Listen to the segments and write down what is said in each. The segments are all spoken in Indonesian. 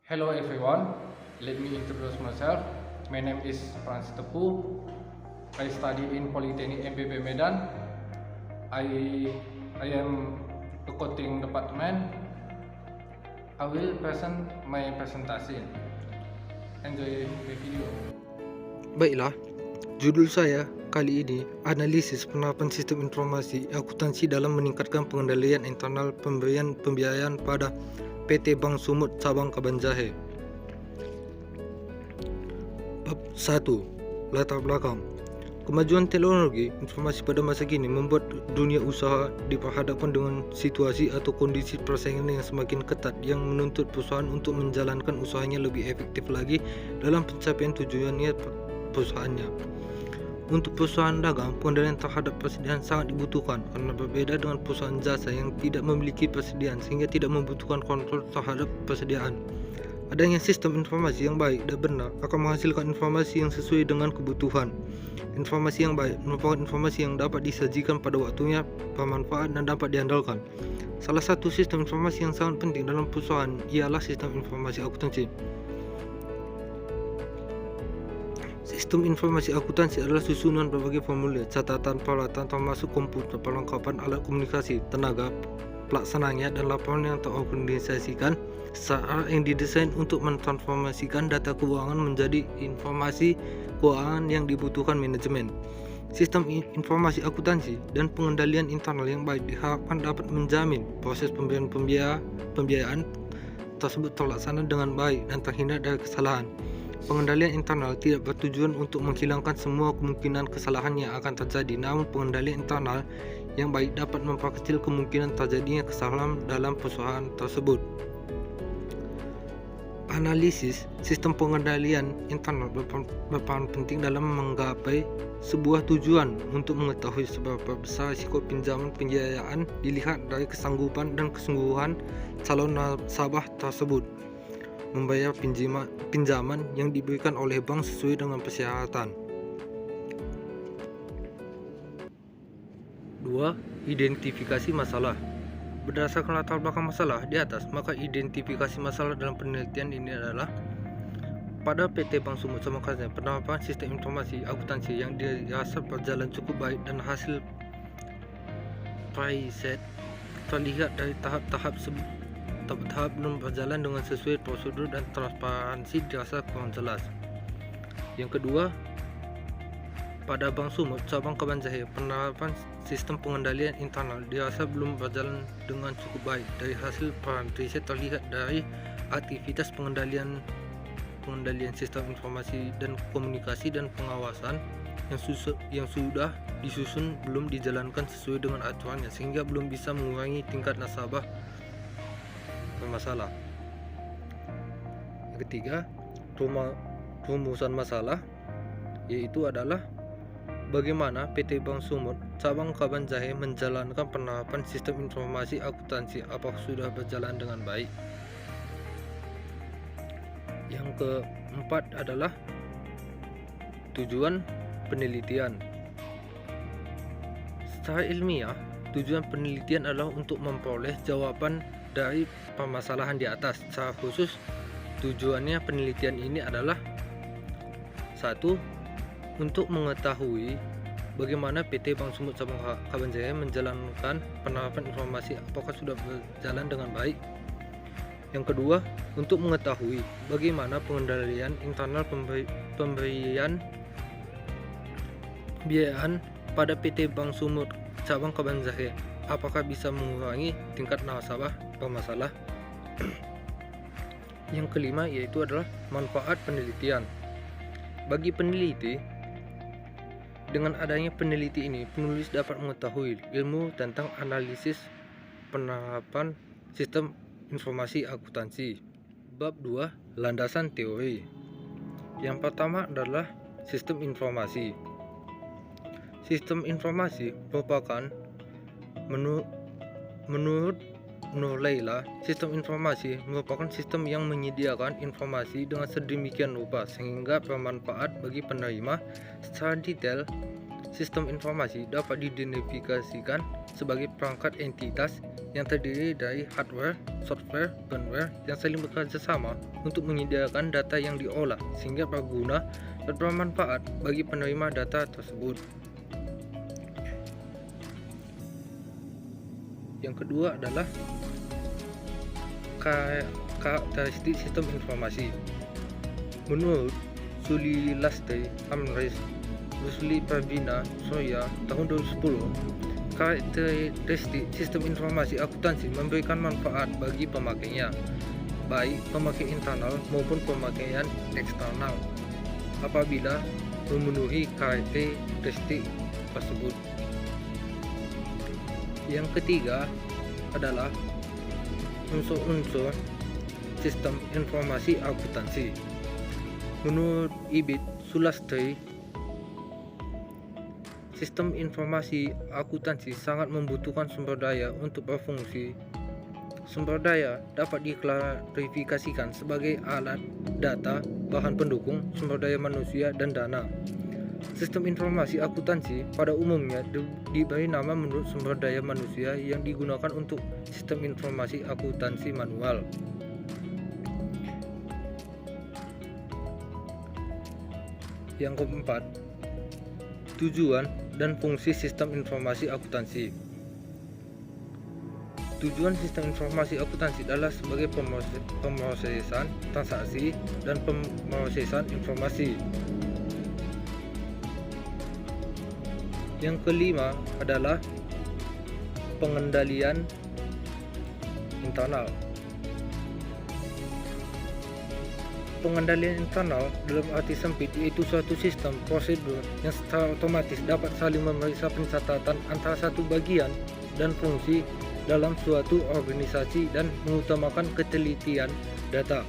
Hello everyone, let me introduce myself. My name is Frans Tepu. I study in Polytechnic MPB Medan. I am the coding department. I will present my presentation. Enjoy the video. Baiklah, judul saya kali ini analisis penerapan sistem informasi akuntansi dalam meningkatkan pengendalian internal pemberian pembiayaan pada PT Bank Sumut Cabang Kabanjahe. Bab 1. Latar belakang. Kemajuan teknologi informasi pada masa kini membuat dunia usaha diperhadapkan dengan situasi atau kondisi persaingan yang semakin ketat yang menuntut perusahaan untuk menjalankan usahanya lebih efektif lagi dalam pencapaian tujuannya perusahaannya. Untuk perusahaan dagang, pengendalian terhadap persediaan sangat dibutuhkan karena berbeda dengan perusahaan jasa yang tidak memiliki persediaan sehingga tidak membutuhkan kontrol terhadap persediaan. Adanya sistem informasi yang baik dan benar akan menghasilkan informasi yang sesuai dengan kebutuhan. Informasi yang baik merupakan informasi yang dapat disajikan pada waktunya, bermanfaat dan dapat diandalkan. Salah satu sistem informasi yang sangat penting dalam perusahaan ialah sistem informasi akuntansi. Sistem informasi akuntansi adalah susunan berbagai formulir, catatan, peralatan termasuk komputer, perlengkapan alat komunikasi, tenaga pelaksananya dan laporan yang terorganisasikan secara yang didesain untuk mentransformasikan data keuangan menjadi informasi keuangan yang dibutuhkan manajemen. Sistem informasi akuntansi dan pengendalian internal yang baik diharapkan dapat menjamin proses pemberian pembiayaan tersebut terlaksana dengan baik dan terhindar dari kesalahan. Pengendalian internal tidak bertujuan untuk menghilangkan semua kemungkinan kesalahan yang akan terjadi, namun pengendalian internal yang baik dapat memperkecil kemungkinan terjadinya kesalahan dalam perusahaan tersebut. Analisis sistem pengendalian internal berperan penting dalam menggapai sebuah tujuan. Untuk mengetahui seberapa besar risiko pinjaman pembiayaan dilihat dari kesanggupan dan kesungguhan calon nasabah tersebut membayar pinjaman yang diberikan oleh bank sesuai dengan persyaratan. 2. Identifikasi masalah. Berdasarkan latar belakang masalah di atas, maka identifikasi masalah dalam penelitian ini adalah pada PT Bank Sumut Cabang Kabanjahe, penerapan sistem informasi akuntansi yang dirasa berjalan cukup baik dan hasil riset terlihat dari tahap-tahap belum berjalan dengan sesuai prosedur dan transparansi dirasa kurang jelas. Yang kedua, pada Bank Sumut Cabang Kabanjahe, penerapan sistem pengendalian internal dirasa belum berjalan dengan cukup baik. Dari hasil riset terlihat dari aktivitas pengendalian sistem informasi dan komunikasi dan pengawasan yang sudah disusun belum dijalankan sesuai dengan aturannya sehingga belum bisa mengurangi tingkat nasabah bermasalah. Yang ketiga, rumusan masalah yaitu adalah bagaimana PT Bank Sumut Cabang Kabanjahe menjalankan penerapan sistem informasi akuntansi, apakah sudah berjalan dengan baik. Yang keempat adalah tujuan penelitian. Secara ilmiah, tujuan penelitian adalah untuk memperoleh jawaban dari permasalahan di atas. Secara khusus, tujuannya penelitian ini adalah 1. Untuk mengetahui bagaimana PT Bank Sumut Cabang Kabanjahe menjalankan penerapan informasi, apakah sudah berjalan dengan baik. Yang kedua, untuk mengetahui bagaimana pengendalian internal pemberian pembiayaan pada PT Bank Sumut Cabang Kabanjahe, apakah bisa mengurangi tingkat nasabah bermasalah. Yang kelima yaitu adalah manfaat penelitian. Bagi peneliti, dengan adanya peneliti ini, penulis dapat mengetahui ilmu tentang analisis penerapan sistem informasi akuntansi. Bab 2. Landasan teori. Yang pertama adalah sistem informasi. Sistem informasi merupakan menurut Nur Laila, sistem informasi merupakan sistem yang menyediakan informasi dengan sedemikian rupa sehingga bermanfaat bagi penerima. Secara detail, sistem informasi dapat diidentifikasikan sebagai perangkat entitas yang terdiri dari hardware, software, firmware yang saling bekerja sama untuk menyediakan data yang diolah sehingga berguna dan bermanfaat bagi penerima data tersebut. Yang kedua adalah karakteristik sistem informasi. Menurut Suli Lastri Amres Rusli Pravina Soya tahun 2010, karakteristik sistem informasi akuntansi memberikan manfaat bagi pemakainya, baik pemakai internal maupun pemakaian eksternal, apabila memenuhi karakteristik tersebut. Yang ketiga adalah unsur-unsur sistem informasi akuntansi. Menurut Ibit Sulastri, sistem informasi akuntansi sangat membutuhkan sumber daya untuk berfungsi. Sumber daya dapat diklarifikasikan sebagai alat, data, bahan pendukung, sumber daya manusia, dan dana. Sistem informasi akuntansi pada umumnya diberi nama menurut sumber daya manusia yang digunakan untuk sistem informasi akuntansi manual. Yang keempat, tujuan dan fungsi sistem informasi akuntansi. Tujuan sistem informasi akuntansi adalah sebagai pemrosesan transaksi dan pemrosesan informasi. Yang kelima adalah pengendalian internal. Pengendalian internal dalam arti sempit yaitu suatu sistem prosedur yang secara otomatis dapat saling memeriksa pencatatan antara satu bagian dan fungsi dalam suatu organisasi dan mengutamakan ketelitian data.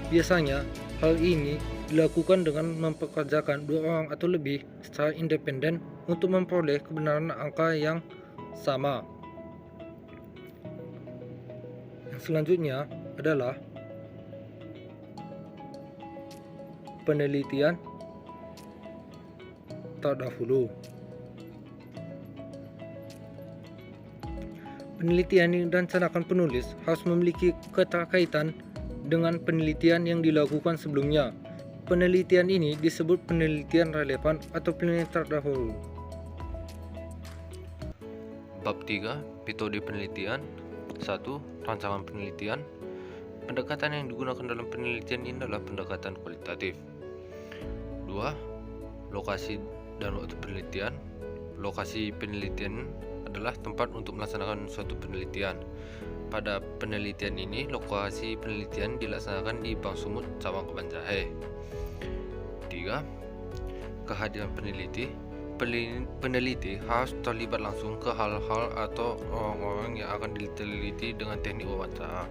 Biasanya, hal ini dilakukan dengan mempekerjakan dua orang atau lebih secara independen untuk memperoleh kebenaran angka yang sama. Yang selanjutnya adalah penelitian terdahulu. Penelitian yang direncanakan penulis harus memiliki keterkaitan dengan penelitian yang dilakukan sebelumnya. Penelitian ini disebut penelitian relevan atau penelitian terdahulu. Bab 3. Metode penelitian. 1. Rancangan penelitian. Pendekatan yang digunakan dalam penelitian ini adalah pendekatan kualitatif. 2. Lokasi dan waktu penelitian. Lokasi penelitian adalah tempat untuk melaksanakan suatu penelitian. Pada penelitian ini, lokasi penelitian dilaksanakan di Bank Sumut, cabang Kebanjahe. 3. Kehadiran peneliti. Peneliti harus terlibat langsung ke hal-hal atau orang-orang yang akan diteliti dengan teknik wawancara.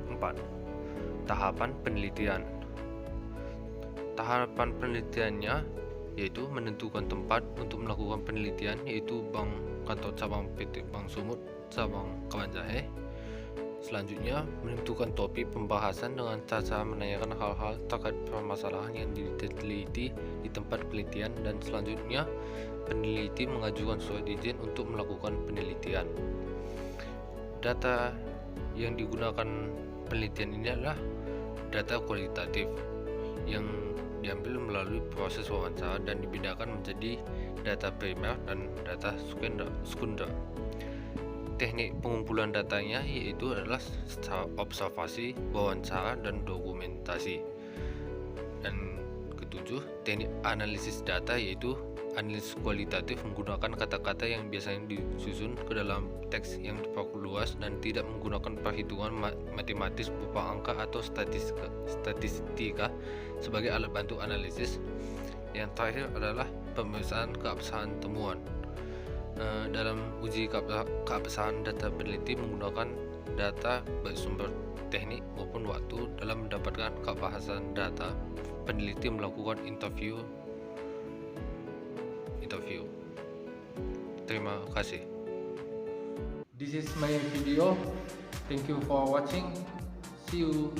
4. Tahapan penelitian. Tahapan penelitiannya yaitu menentukan tempat untuk melakukan penelitian, yaitu bank kantor cabang PT Bank Sumut cabang Kebanjahe. Selanjutnya, menentukan topik pembahasan dengan cara menanyakan hal-hal terkait permasalahan yang diteliti di tempat penelitian, dan selanjutnya peneliti mengajukan surat izin untuk melakukan penelitian. Data yang digunakan penelitian ini adalah data kualitatif yang diambil melalui proses wawancara dan dibedakan menjadi data primer dan data sekunder. Teknik pengumpulan datanya yaitu adalah secara observasi, wawancara, dan dokumentasi. Dan ketujuh, teknik analisis data yaitu analisis kualitatif menggunakan kata-kata yang biasanya disusun ke dalam teks yang diperluas dan tidak menggunakan perhitungan matematis berupa angka atau statistika sebagai alat bantu analisis. Yang terakhir adalah pemeriksaan keabsahan temuan. Dalam uji keabsahan data peneliti menggunakan data baik sumber teknik maupun waktu. Dalam mendapatkan keabsahan data, peneliti melakukan interview. Terima kasih. This is my video. Thank you for watching. See you.